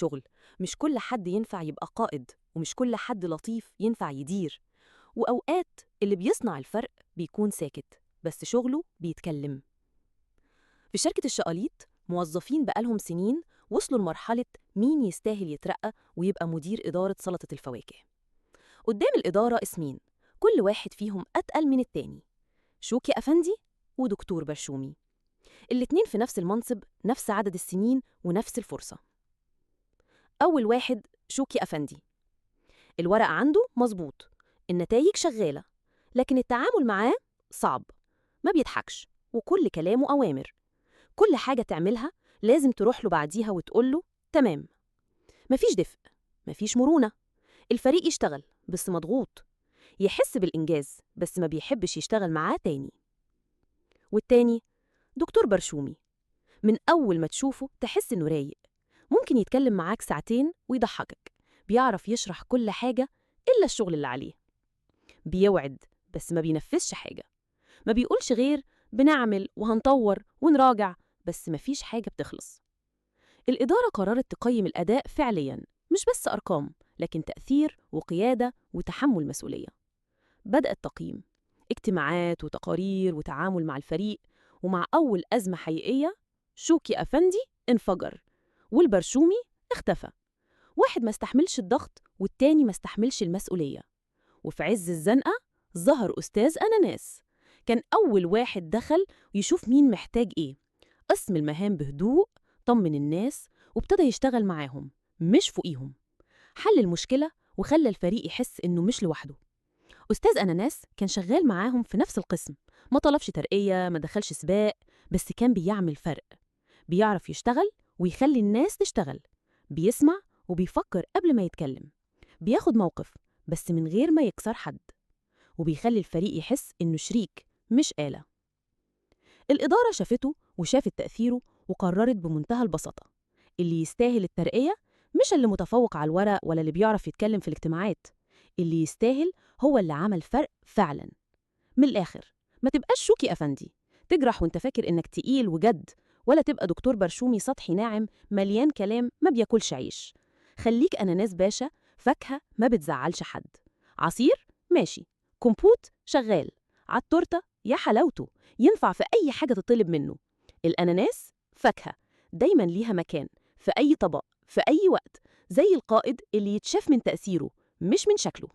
الشغل مش كل حد ينفع يبقى قائد، ومش كل حد لطيف ينفع يدير. وأوقات اللي بيصنع الفرق بيكون ساكت بس شغله بيتكلم. في شركة الشقاليط موظفين بقالهم سنين وصلوا لمرحلة مين يستاهل يترقى ويبقى مدير إدارة سلطة الفواكه. قدام الإدارة اسمين، كل واحد فيهم أتقل من التاني: شوكي أفندي ودكتور برشومي. الاتنين في نفس المنصب، نفس عدد السنين ونفس الفرصة. أول واحد شوكي أفندي، الورق عنده مظبوط، النتائج شغالة، لكن التعامل معاه صعب. ما بيضحكش وكل كلامه أوامر. كل حاجة تعملها لازم تروح له بعديها وتقول له تمام. مفيش دفء، مفيش مرونة. الفريق يشتغل بس مضغوط، يحس بالإنجاز بس ما بيحبش يشتغل معاه تاني. والتاني دكتور برشومي، من أول ما تشوفه تحس إنه رايق، ممكن يتكلم معاك ساعتين ويضحكك، بيعرف يشرح كل حاجة إلا الشغل اللي عليه. بيوعد بس ما بينفذش حاجة، ما بيقولش غير بنعمل وهنطور ونراجع، بس مفيش حاجة بتخلص. الإدارة قررت تقيم الأداء فعلياً، مش بس أرقام، لكن تأثير وقيادة وتحمل مسؤولية. بدأ التقييم، اجتماعات وتقارير وتعامل مع الفريق. ومع أول أزمة حقيقية شوكي أفندي انفجر والبرشومي اختفى. واحد ما استحملش الضغط والتاني ما استحملش المسؤولية. وفي عز الزنقة ظهر أستاذ أناناس، كان أول واحد دخل يشوف مين محتاج إيه، قسم المهام بهدوء، طمن الناس وابتدى يشتغل معاهم مش فوقيهم. حل المشكلة وخلى الفريق يحس إنه مش لوحده. أستاذ أناناس كان شغال معاهم في نفس القسم، ما طلبش ترقية، ما دخلش سباق، بس كان بيعمل فرق. بيعرف يشتغل ويخلي الناس تشتغل، بيسمع وبيفكر قبل ما يتكلم، بياخد موقف بس من غير ما يكسر حد، وبيخلي الفريق يحس إنه شريك مش آلة. الإدارة شافته وشافت تأثيره وقررت بمنتهى البساطة: اللي يستاهل الترقية مش اللي متفوق على الورق ولا اللي بيعرف يتكلم في الاجتماعات، اللي يستاهل هو اللي عمل فرق فعلا. من الآخر، ما تبقاش شوكي أفندي تجرح وانت فاكر إنك تقيل وجد، ولا تبقى دكتور برشومي سطحي ناعم مليان كلام ما بياكلش عيش. خليك أناناس باشا، فاكهة ما بتزعلش حد، عصير ماشي، كومبوت شغال، عالتورتة يا حلاوته، ينفع في أي حاجة تطلب منه. الأناناس فاكهة دايما ليها مكان في أي طبق في أي وقت، زي القائد اللي يتشاف من تأثيره مش من شكله.